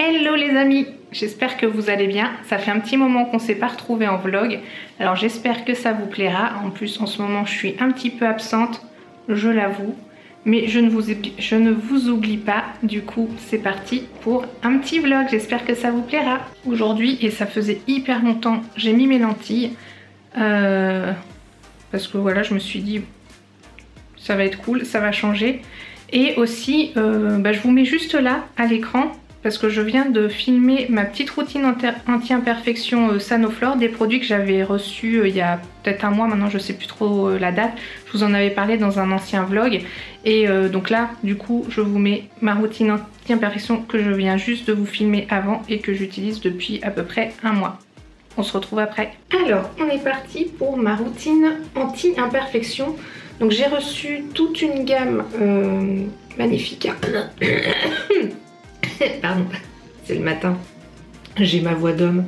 Hello les amis, j'espère que vous allez bien. Ça fait un petit moment qu'on ne s'est pas retrouvés en vlog. Alors j'espère que ça vous plaira. En plus en ce moment je suis un petit peu absente, je l'avoue. Mais je ne vous oublie pas. Du coup c'est parti pour un petit vlog. J'espère que ça vous plaira. Aujourd'hui, et ça faisait hyper longtemps, j'ai mis mes lentilles. Parce que voilà, je me suis dit ça va être cool, ça va changer. Et aussi je vous mets juste là à l'écran parce que je viens de filmer ma petite routine anti-imperfection Sanoflore, des produits que j'avais reçus il y a peut-être un mois maintenant, je sais plus trop la date. Je vous en avais parlé dans un ancien vlog. Et donc là du coup je vous mets ma routine anti-imperfection que je viens juste de vous filmer avant et que j'utilise depuis à peu près un mois. On se retrouve après. Alors on est parti pour ma routine anti-imperfection. Donc j'ai reçu toute une gamme Magnifica. Pardon, c'est le matin, j'ai ma voix d'homme.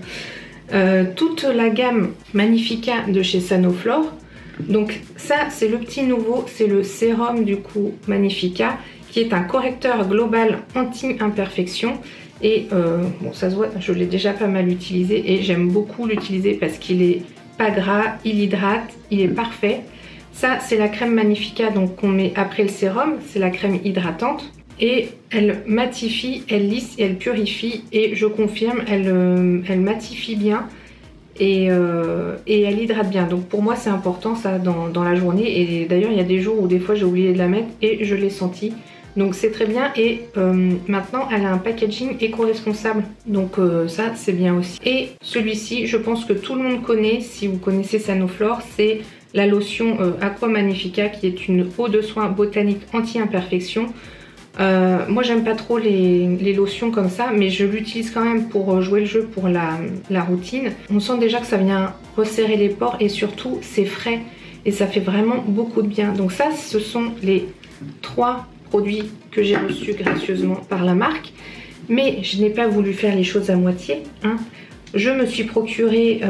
Toute la gamme Magnifica de chez Sanoflore. Donc ça c'est le petit nouveau, c'est le sérum du coup Magnifica qui est un correcteur global anti-imperfection. Et bon ça se voit, je l'ai déjà pas mal utilisé et j'aime beaucoup l'utiliser parce qu'il est pas gras, il hydrate, il est parfait. Ça c'est la crème Magnifica donc qu'on met après le sérum, c'est la crème hydratante. Et elle matifie, elle lisse et elle purifie. Et je confirme, elle matifie bien et elle hydrate bien. Donc pour moi c'est important ça dans la journée. Et d'ailleurs il y a des jours où des fois j'ai oublié de la mettre et je l'ai senti. Donc c'est très bien. Et maintenant elle a un packaging éco-responsable. Donc ça c'est bien aussi. Et celui-ci je pense que tout le monde connaît, si vous connaissez Sanoflore, c'est la lotion Aqua Magnifica qui est une eau de soin botanique anti-imperfection. Moi j'aime pas trop les lotions comme ça, mais je l'utilise quand même pour jouer le jeu pour la routine. On sent déjà que ça vient resserrer les pores et surtout c'est frais et ça fait vraiment beaucoup de bien. Donc ça ce sont les 3 produits que j'ai reçus gracieusement par la marque, mais je n'ai pas voulu faire les choses à moitié, hein. Je me suis procuré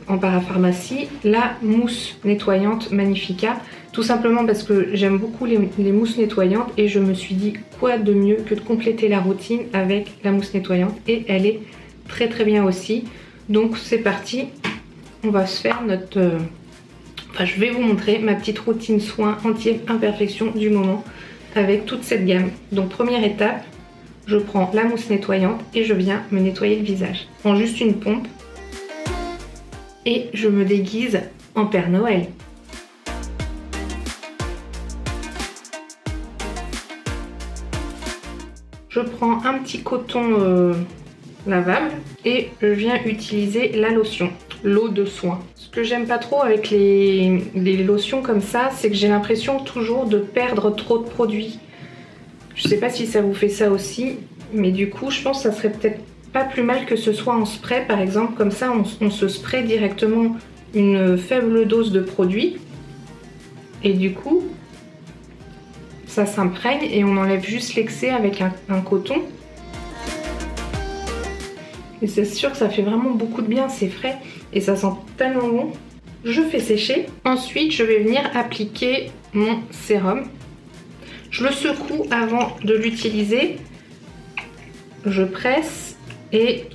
en parapharmacie la mousse nettoyante Magnifica, tout simplement parce que j'aime beaucoup les mousses nettoyantes et je me suis dit quoi de mieux que de compléter la routine avec la mousse nettoyante, et elle est très très bien aussi. Donc c'est parti, on va se faire notre... Enfin je vais vous montrer ma petite routine soin anti-imperfection du moment avec toute cette gamme. Donc première étape, je prends la mousse nettoyante et je viens me nettoyer le visage. Je prends juste une pompe et je me déguise en Père Noël. Je prends un petit coton lavable et je viens utiliser la lotion, l'eau de soin. Ce que j'aime pas trop avec les lotions comme ça, c'est que j'ai l'impression toujours de perdre trop de produits. Je sais pas si ça vous fait ça aussi, mais du coup je pense que ça serait peut-être pas plus mal que ce soit en spray par exemple, comme ça on se spray directement une faible dose de produit et du coup ça s'imprègne et on enlève juste l'excès avec un coton. Et c'est sûr que ça fait vraiment beaucoup de bien, c'est frais et ça sent tellement bon. Je fais sécher, ensuite je vais venir appliquer mon sérum. Je le secoue avant de l'utiliser. Je presse et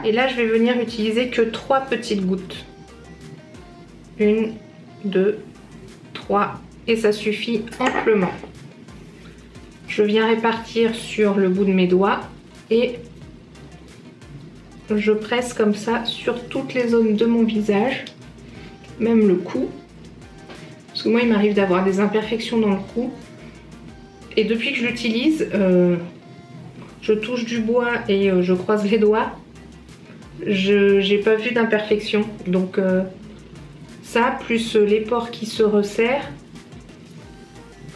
là je vais venir utiliser que 3 petites gouttes. 1, 2, 3 et ça suffit amplement. Je viens répartir sur le bout de mes doigts et je presse comme ça sur toutes les zones de mon visage, même le cou. Parce que moi il m'arrive d'avoir des imperfections dans le cou. Et depuis que je l'utilise, je touche du bois et je croise les doigts. J'ai pas vu d'imperfection. Donc ça, plus les pores qui se resserrent,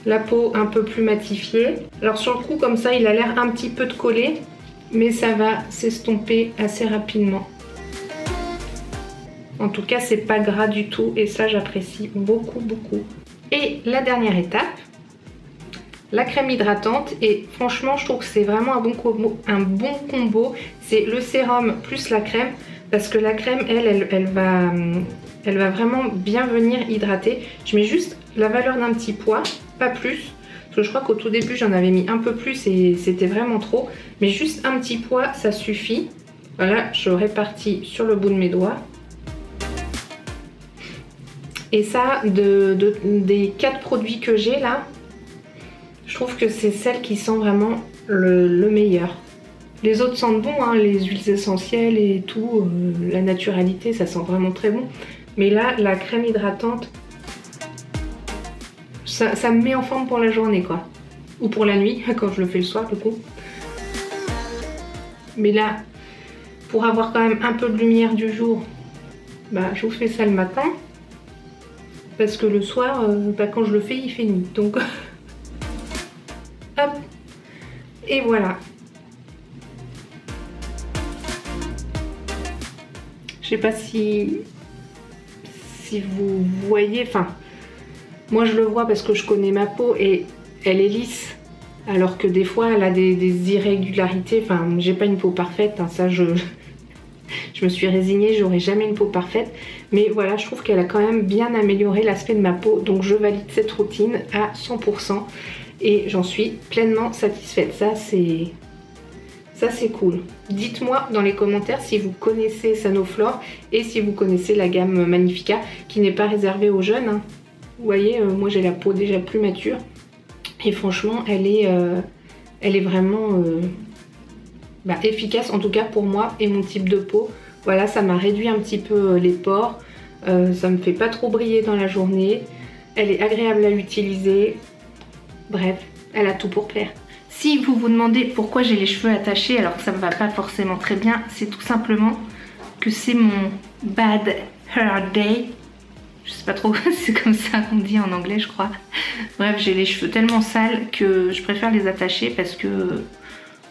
la peau un peu plus matifiée. Alors sur le cou comme ça, il a l'air un petit peu de coller, mais ça va s'estomper assez rapidement. En tout cas, c'est pas gras du tout et ça j'apprécie beaucoup beaucoup. Et la dernière étape, la crème hydratante, et franchement je trouve que c'est vraiment un bon combo. C'est le sérum plus la crème parce que la crème elle va vraiment bien venir hydrater. Je mets juste la valeur d'un petit pois, pas plus. Parce que je crois qu'au tout début j'en avais mis un peu plus et c'était vraiment trop. Mais juste un petit poids ça suffit. Voilà, je répartis sur le bout de mes doigts. Et ça, des 4 produits que j'ai là, je trouve que c'est celle qui sent vraiment le meilleur. Les autres sentent bon, hein, les huiles essentielles et tout, la naturalité, ça sent vraiment très bon. Mais là, la crème hydratante, ça me met en forme pour la journée, quoi. Ou pour la nuit, quand je le fais le soir, du coup. Mais là, pour avoir quand même un peu de lumière du jour, bah, je vous fais ça le matin. Parce que le soir, bah, quand je le fais, il fait nuit. Donc, hop, et voilà. Je sais pas si vous voyez, enfin, moi je le vois parce que je connais ma peau et elle est lisse. Alors que des fois, elle a des irrégularités. Enfin, j'ai pas une peau parfaite, hein, ça je me suis résignée, j'aurai jamais une peau parfaite. Mais voilà, je trouve qu'elle a quand même bien amélioré l'aspect de ma peau. Donc je valide cette routine à 100% et j'en suis pleinement satisfaite. Ça c'est cool. Dites-moi dans les commentaires si vous connaissez Sanoflore et si vous connaissez la gamme Magnifica qui n'est pas réservée aux jeunes. Hein. Vous voyez, moi j'ai la peau déjà plus mature et franchement elle est vraiment efficace en tout cas pour moi et mon type de peau. Voilà, ça m'a réduit un petit peu les pores, ça me fait pas trop briller dans la journée, elle est agréable à utiliser, bref, elle a tout pour plaire. Si vous vous demandez pourquoi j'ai les cheveux attachés alors que ça me va pas forcément très bien, c'est tout simplement que c'est mon bad hair day. Je sais pas trop, c'est comme ça qu'on dit en anglais je crois. Bref, j'ai les cheveux tellement sales que je préfère les attacher parce que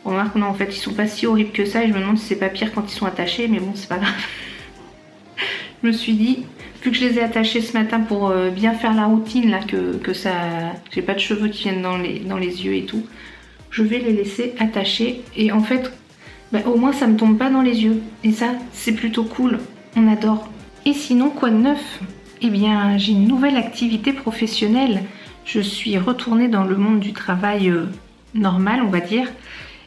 on remarque non en fait ils sont pas si horribles que ça et je me demande si c'est pas pire quand ils sont attachés mais bon c'est pas grave. Je me suis dit, vu que je les ai attachés ce matin pour bien faire la routine là, que ça, j'ai pas de cheveux qui viennent dans les yeux et tout, je vais les laisser attachés et en fait au moins ça me tombe pas dans les yeux et ça c'est plutôt cool, on adore. Et sinon quoi de neuf? Eh bien j'ai une nouvelle activité professionnelle, je suis retournée dans le monde du travail normal on va dire.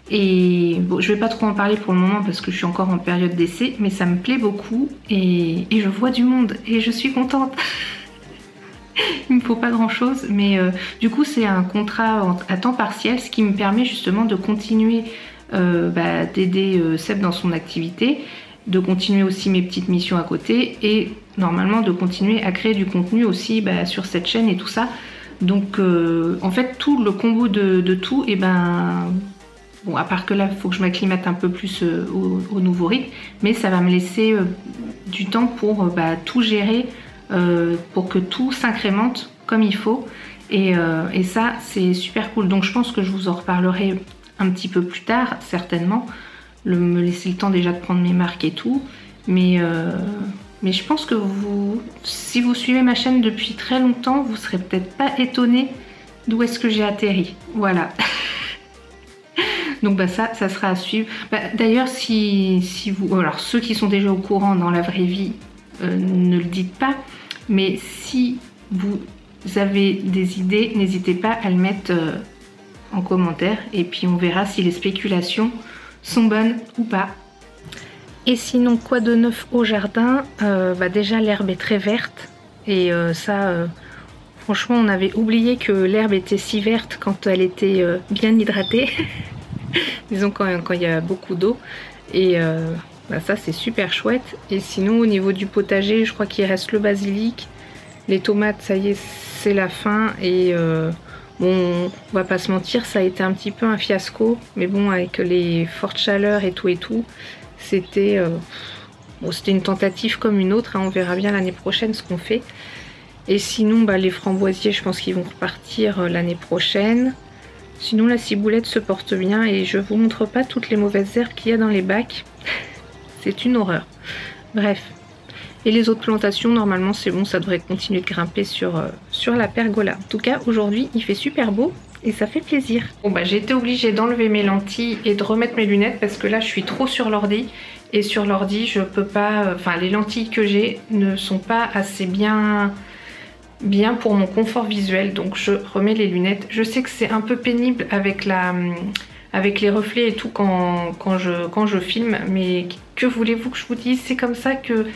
Et bon, je vais pas trop en parler pour le moment parce que je suis encore en période d'essai, mais ça me plaît beaucoup et je vois du monde et je suis contente. Il me faut pas grand chose, mais du coup c'est un contrat à temps partiel, ce qui me permet justement de continuer d'aider Seb dans son activité, de continuer aussi mes petites missions à côté et normalement de continuer à créer du contenu aussi sur cette chaîne et tout ça. Donc en fait tout le combo de tout, et bon, à part que là, il faut que je m'acclimate un peu plus au nouveau rythme, mais ça va me laisser du temps pour tout gérer, pour que tout s'incrémente comme il faut. Et ça, c'est super cool. Donc je pense que je vous en reparlerai un petit peu plus tard, certainement. Me laisser le temps déjà de prendre mes marques et tout. Mais je pense que si vous suivez ma chaîne depuis très longtemps, vous serez peut-être pas étonnés d'où est-ce que j'ai atterri. Voilà. Donc ça sera à suivre. D'ailleurs, si vous... Alors ceux qui sont déjà au courant dans la vraie vie, ne le dites pas. Mais si vous avez des idées, n'hésitez pas à le mettre en commentaire. Et puis on verra si les spéculations sont bonnes ou pas. Et sinon, quoi de neuf au jardin? Déjà, l'herbe est très verte. Et franchement, on avait oublié que l'herbe était si verte quand elle était bien hydratée. Disons quand il y a beaucoup d'eau. Et ça c'est super chouette. Et sinon au niveau du potager, je crois qu'il reste le basilic. Les tomates, ça y est, c'est la fin. Et bon, on va pas se mentir, ça a été un petit peu un fiasco. Mais bon, avec les fortes chaleurs et tout, c'était c'était une tentative comme une autre. Hein. On verra bien l'année prochaine ce qu'on fait. Et sinon, les framboisiers, je pense qu'ils vont repartir l'année prochaine. Sinon la ciboulette se porte bien et je vous montre pas toutes les mauvaises herbes qu'il y a dans les bacs. C'est une horreur. Bref. Et les autres plantations, normalement c'est bon, ça devrait continuer de grimper sur la pergola. En tout cas, aujourd'hui, il fait super beau et ça fait plaisir. Bon j'ai été obligée d'enlever mes lentilles et de remettre mes lunettes parce que là je suis trop sur l'ordi. Et sur l'ordi, je peux pas... les lentilles que j'ai ne sont pas assez bien bien pour mon confort visuel, donc je remets les lunettes. Je sais que c'est un peu pénible avec les reflets et tout quand je filme, mais que voulez-vous que je vous dise, c'est comme ça que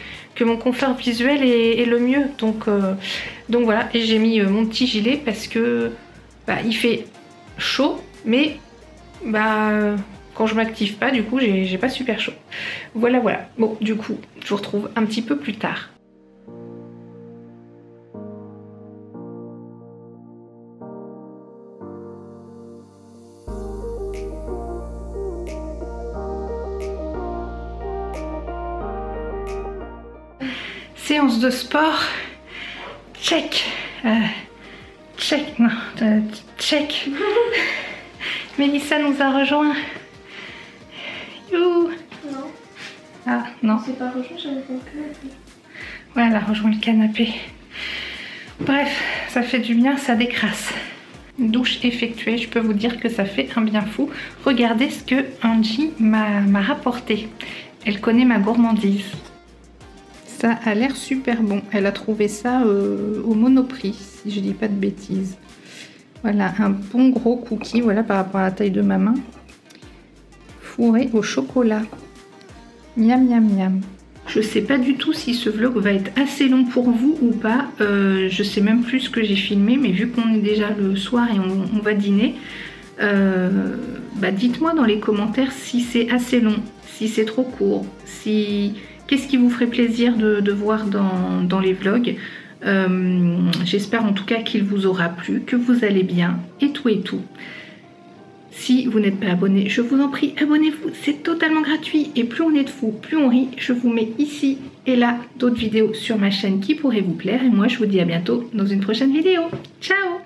mon confort visuel est le mieux. Donc voilà, et j'ai mis mon petit gilet parce que il fait chaud, mais quand je m'active pas, du coup j'ai pas super chaud. Voilà. Bon, du coup je vous retrouve un petit peu plus tard. Séance de sport, check, check, non, check. Mélissa nous a rejoint. You. Non. Ah non. C'est pas rejoint, j'avais pas le canapé. Ouais, elle a rejoint le canapé. Bref, ça fait du bien, ça décrasse. Douche effectuée, je peux vous dire que ça fait un bien fou. Regardez ce que Angie m'a rapporté. Elle connaît ma gourmandise. Ça a l'air super bon. Elle a trouvé ça au Monoprix, si je dis pas de bêtises. Voilà, un bon gros cookie, voilà, par rapport à la taille de ma main. Fourré au chocolat. Miam, miam, miam. Je sais pas du tout si ce vlog va être assez long pour vous ou pas. Je sais même plus ce que j'ai filmé, mais vu qu'on est déjà le soir et on va dîner, dites-moi dans les commentaires si c'est assez long, si c'est trop court, si... Qu'est-ce qui vous ferait plaisir de voir dans les vlogs. J'espère en tout cas qu'il vous aura plu, que vous allez bien et tout et tout. Si vous n'êtes pas abonné, je vous en prie, abonnez-vous, c'est totalement gratuit. Et plus on est de fous, plus on rit. Je vous mets ici et là d'autres vidéos sur ma chaîne qui pourraient vous plaire. Et moi je vous dis à bientôt dans une prochaine vidéo. Ciao!